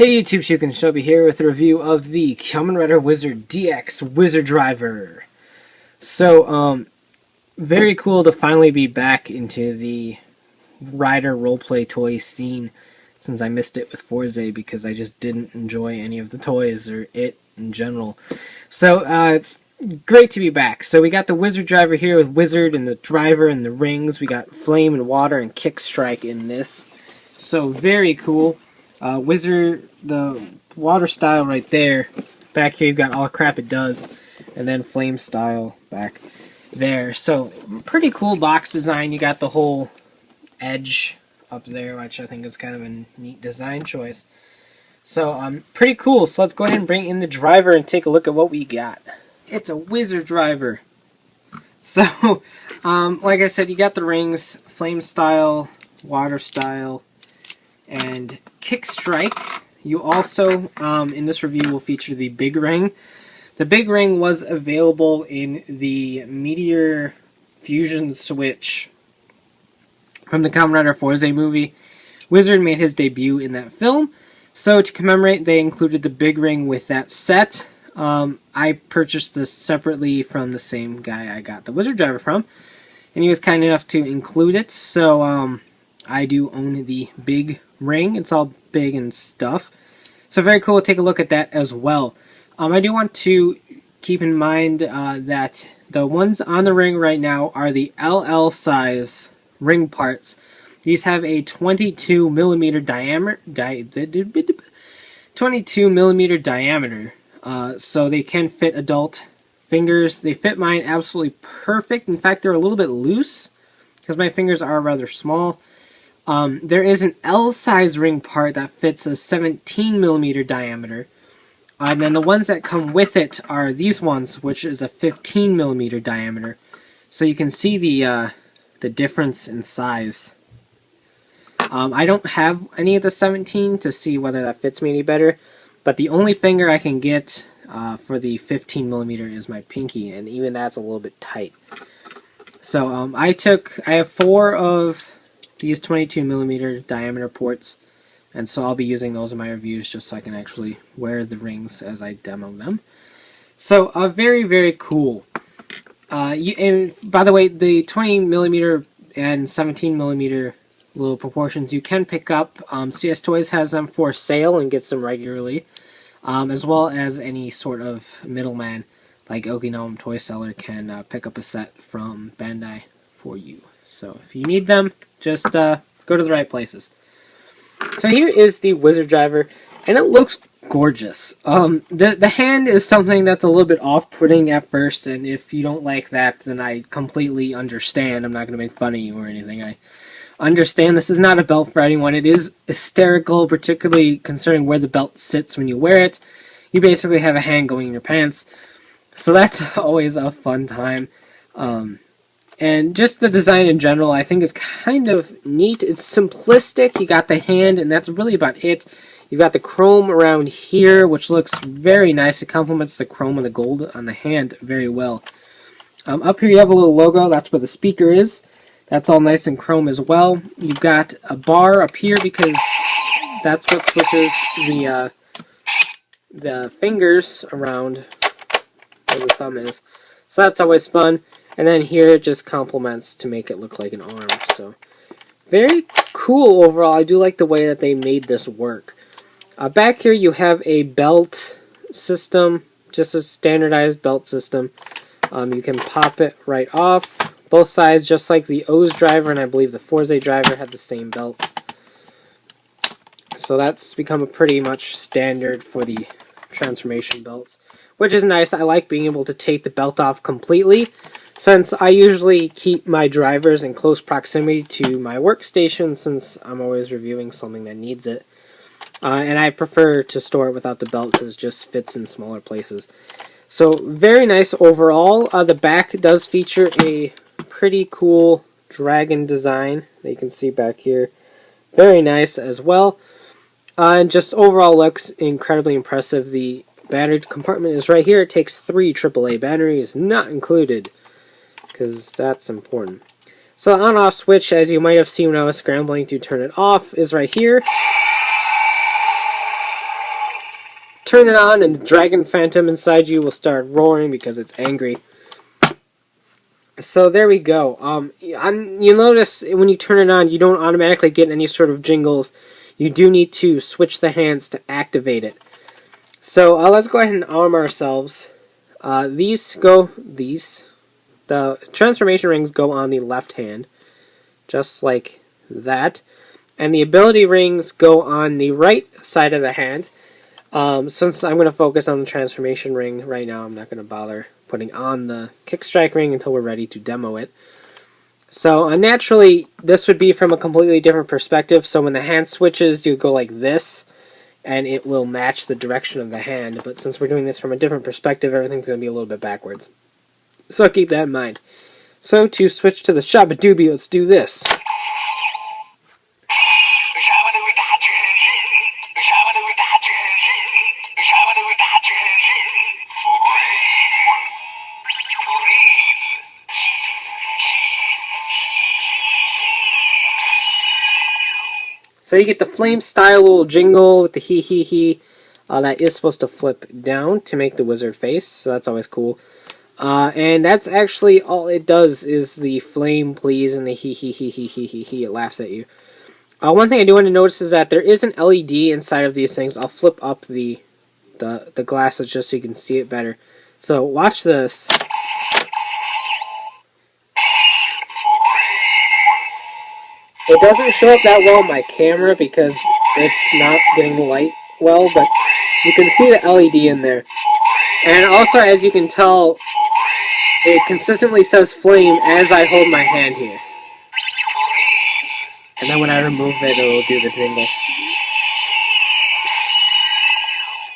Hey YouTube, Shukin Shobi here with a review of the Kamen Rider Wizard DX WizardDriver. So, very cool to finally be back into the Rider roleplay toy scene since I missed it with Forze because I just didn't enjoy any of the toys or it in general. So, it's great to be back. So we got the WizardDriver here with Wizard and the Driver and the rings. We got Flame and Water and Kick Strike in this. So, very cool. Wizard, the water style right there. Back here you've got all the crap it does. And then flame style back there. So, pretty cool box design. You got the whole edge up there, which I think is kind of a neat design choice. So, pretty cool. So let's go ahead and bring in the driver and take a look at what we got. It's a WizardDriver. So, like I said, you got the rings, flame style, water style, and Kick Strike. You also, in this review, will feature the big ring. The big ring was available in the Meteor Fusion Switch from the Kamen Rider Forze movie. Wizard made his debut in that film, so to commemorate, they included the big ring with that set. I purchased this separately from the same guy I got the WizardDriver from, and he was kind enough to include it, so I do own the big ring. It's all big and stuff. So very cool to take a look at that as well. I do want to keep in mind that the ones on the ring right now are the LL size ring parts. These have a 22 millimeter diameter. 22 millimeter diameter. So they can fit adult fingers. They fit mine absolutely perfect. In fact, they're a little bit loose because my fingers are rather small. There is an L-size ring part that fits a 17 millimeter diameter. And then the ones that come with it are these ones, which is a 15 millimeter diameter. So you can see the difference in size. I don't have any of the 17 to see whether that fits me any better. But the only finger I can get for the 15 millimeter is my pinky, and even that's a little bit tight. So I have 4 of these 22 millimeter diameter ports, and so I'll be using those in my reviews just so I can actually wear the rings as I demo them. So very, very cool. And by the way, the 20 millimeter and 17 millimeter little proportions you can pick up. CS Toys has them for sale and gets them regularly, as well as any sort of middleman like Okinawa Toy Seller can pick up a set from Bandai for you. So if you need them, just go to the right places. So here is the WizardDriver, and it looks gorgeous. The hand is something that's a little bit off-putting at first, and if you don't like that, then I completely understand. I'm not going to make fun of you or anything. I understand this is not a belt for anyone. It is hysterical, particularly concerning where the belt sits when you wear it. You basically have a hand going in your pants, so that's always a fun time. And just the design in general, I think, is kind of neat. It's simplistic. You got the hand, and that's really about it. You've got the chrome around here, which looks very nice. It complements the chrome and the gold on the hand very well. Up here you have a little logo. That's where the speaker is. That's all nice and chrome as well. You've got a bar up here because that's what switches the fingers around where the thumb is. So that's always fun. And then here it just complements to make it look like an arm. So very cool overall. I do like the way that they made this work. Back here you have a belt system, just a standardized belt system. You can pop it right off. Both sides, just like the O's driver, and I believe the Forze driver had the same belts. So that's become a pretty much standard for the transformation belts, which is nice. I like being able to take the belt off completely, since I usually keep my drivers in close proximity to my workstation, since I'm always reviewing something that needs it. And I prefer to store it without the belt because it just fits in smaller places. So very nice overall. The back does feature a pretty cool dragon design that you can see back here. Very nice as well. And just overall looks incredibly impressive. The battery compartment is right here. It takes 3 AAA batteries, not included, because that's important. So the on-off switch, as you might have seen when I was scrambling to turn it off, is right here. turn it on, and the dragon phantom inside you will start roaring because it's angry. So there we go. You'll notice when you turn it on, you don't automatically get any sort of jingles. You do need to switch the hands to activate it. So let's go ahead and arm ourselves. The transformation rings go on the left hand, just like that. And the ability rings go on the right side of the hand. Since I'm going to focus on the transformation ring right now, I'm not going to bother putting on the kick strike ring until we're ready to demo it. So naturally, this would be from a completely different perspective. So when the hand switches, you go like this, and it will match the direction of the hand. But since we're doing this from a different perspective, everything's going to be a little bit backwards. So keep that in mind. So to switch to the Shabadoobie, let's do this. So you get the flame style little jingle with the hee hee hee. That is supposed to flip down to make the wizard face, so that's always cool. And that's actually all it does is the flame please and the hee hee hee hee hee hee hee. It laughs at you. One thing I do want to notice is that there is an LED inside of these things. I'll flip up the glasses just so you can see it better. So watch this. It doesn't show up that well on my camera because it's not getting the light well, but you can see the LED in there. And also, as you can tell, it consistently says flame as I hold my hand here. And then when I remove it, it'll do the jingle.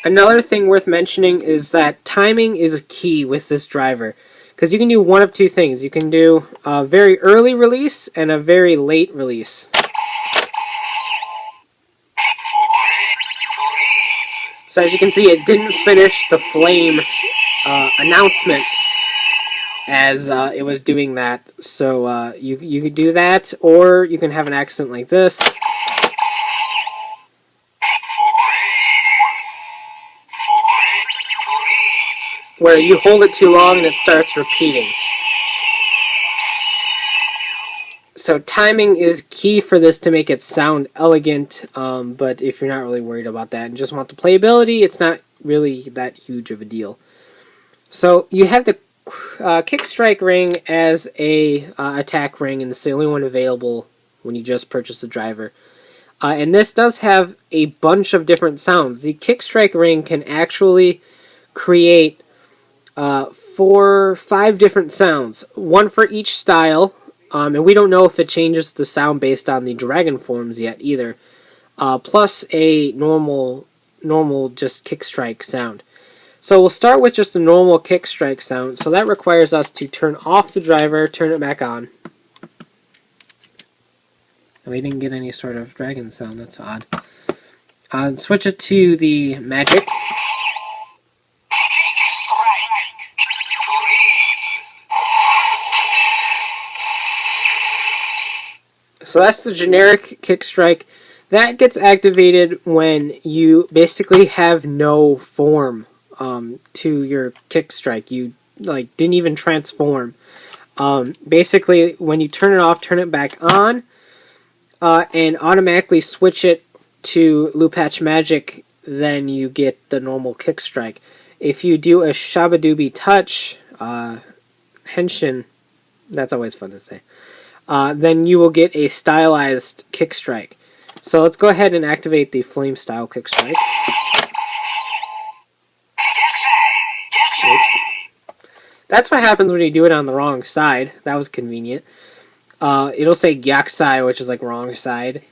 Another thing worth mentioning is that timing is a key with this driver. Because you can do one of two things. You can do a very early release and a very late release. So as you can see, it didn't finish the flame announcement as it was doing that. So you could do that, or you can have an accent like this. Where you hold it too long and it starts repeating. So timing is key for this to make it sound elegant, but if you're not really worried about that and just want the playability, it's not really that huge of a deal. So you have the kick strike ring as a attack ring, and it's the only one available when you just purchase the driver. And this does have a bunch of different sounds. The kick strike ring can actually create 4 or 5 different sounds, one for each style, and we don't know if it changes the sound based on the dragon forms yet either, plus a normal just kick strike sound. So we'll start with just a normal kick strike sound, so that requires us to turn off the driver, turn it back on. And we didn't get any sort of dragon sound, that's odd. Switch it to the magic. So that's the generic kick strike. That gets activated when you basically have no form to your kick strike. You didn't even transform. Basically, when you turn it off, turn it back on, and automatically switch it to Lupatch Magic, then you get the normal kick strike. If you do a Shabadoobie touch, Henshin, that's always fun to say. Then you will get a stylized kick strike. So let's go ahead and activate the flame style kick strike. Oops. That's what happens when you do it on the wrong side. That was convenient. It'll say Gyakusai, which is like wrong side.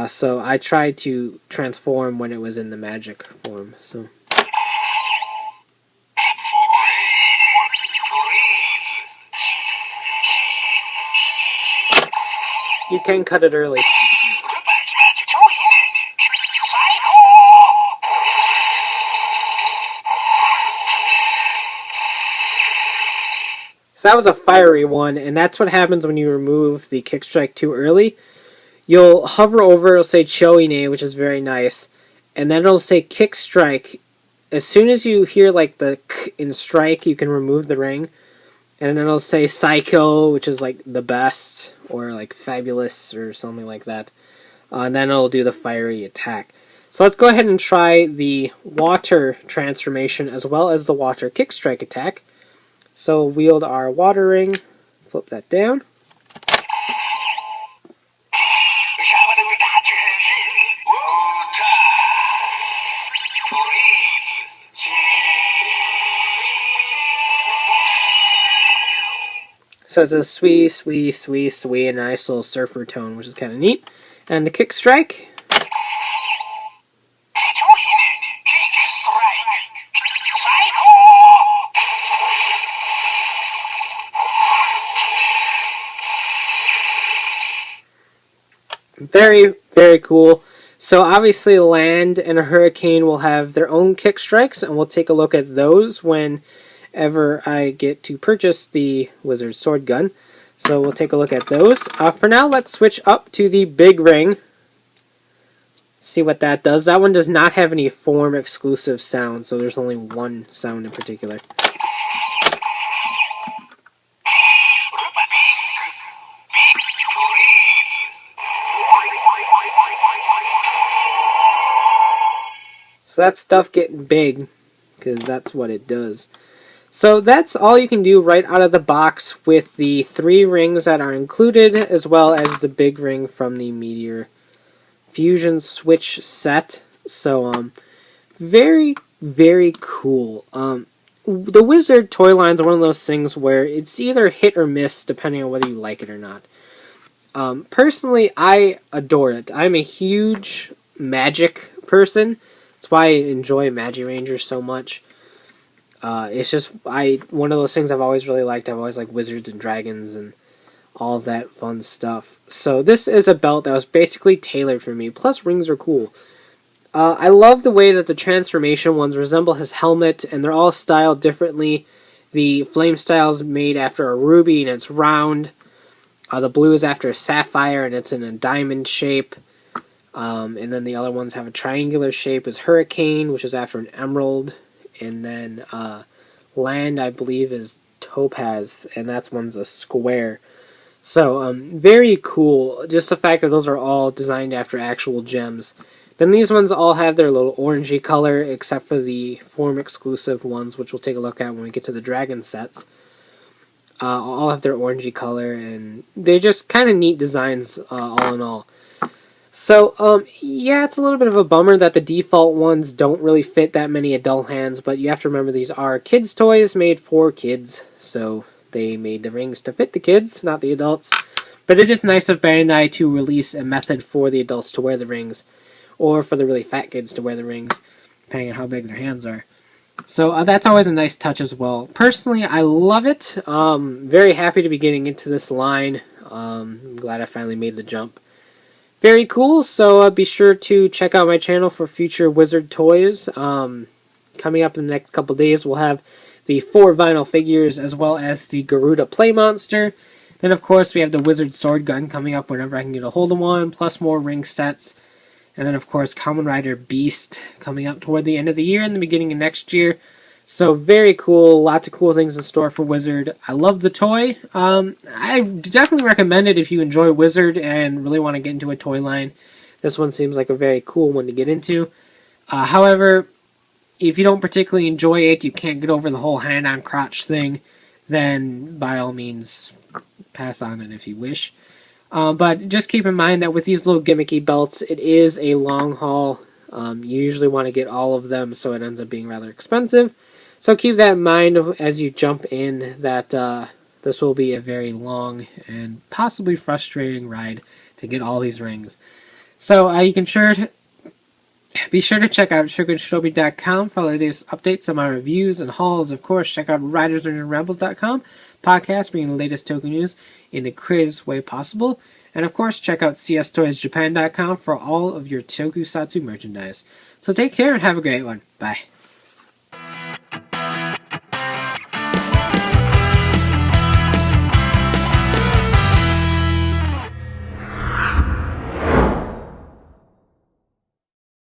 So I tried to transform when it was in the magic form. So. You can cut it early. So that was a fiery one, and that's what happens when you remove the kick strike too early. You'll hover over, it'll say Choine, which is very nice, and then it'll say kick strike as soon as you hear like the k in strike, you can remove the ring. And then it'll say Psycho, which is like the best, or like Fabulous, or something like that. And then it'll do the fiery attack. So let's go ahead and try the water transformation as well as the water kick strike attack. So we'll wield our water ring, flip that down. So it's a swee, swee, swee, swee, a nice little surfer tone, which is kind of neat. And the kick strike. Very, very cool. So obviously land and a hurricane will have their own kick strikes, and we'll take a look at those whenever I get to purchase the WizarSwordGun. So we'll take a look at those. For now, let's switch up to the big ring. See what that does. That one does not have any form exclusive sound, so there's only one sound in particular. So that's stuff getting big, because that's what it does. So that's all you can do right out of the box with the 3 rings that are included, as well as the big ring from the Meteor Fusion Switch set. So, very, very cool. The Wizard toy lines are one of those things where it's either hit or miss, depending on whether you like it or not. Personally, I adore it. I'm a huge Magic person. That's why I enjoy Magirangers so much. It's just one of those things I've always really liked. I've always liked wizards and dragons and all of that fun stuff. So this is a belt that was basically tailored for me. Plus rings are cool. I love the way that the transformation ones resemble his helmet, and they're all styled differently. The flame style is made after a ruby and it's round. The blue is after a sapphire and it's in a diamond shape. And then the other ones have a triangular shape as Hurricane, which is after an emerald. And then land, I believe, is topaz, and that one's a square. So, very cool. Just the fact that those are all designed after actual gems. Then these ones all have their little orangey color, except for the form-exclusive ones, which we'll take a look at when we get to the dragon sets. All have their orangey color, and they're just kind of neat designs, all in all. So, yeah, it's a little bit of a bummer that the default ones don't really fit that many adult hands, but you have to remember these are kids' toys made for kids, so they made the rings to fit the kids, not the adults. But it is nice of Bandai to release a method for the adults to wear the rings, or for the really fat kids to wear the rings, depending on how big their hands are. So that's always a nice touch as well. Personally, I love it. Very happy to be getting into this line. I'm glad I finally made the jump. Very cool, so be sure to check out my channel for future Wizard toys. Coming up in the next couple days, we'll have the 4 vinyl figures, as well as the Garuda Play Monster. Then, of course, we have the WizarSwordGun coming up whenever I can get a hold of one, plus more ring sets. And then, of course, Kamen Rider Beast coming up toward the end of the year and the beginning of next year. So very cool, lots of cool things in store for Wizard. I love the toy. I definitely recommend it if you enjoy Wizard and really want to get into a toy line. This one seems like a very cool one to get into. However, if you don't particularly enjoy it, you can't get over the whole hand-on crotch thing, then by all means, pass on it if you wish. But just keep in mind that with these little gimmicky belts, it is a long haul. You usually want to get all of them, so it ends up being rather expensive. So keep that in mind as you jump in, that this will be a very long and possibly frustrating ride to get all these rings. So you can be sure to check out sugarshobi.com for the latest updates on my reviews and hauls. Of course, check out ridersandrebels.com, podcast bringing the latest token news in the craziest way possible. And of course, check out cstoysjapan.com for all of your tokusatsu merchandise. So take care and have a great one. Bye.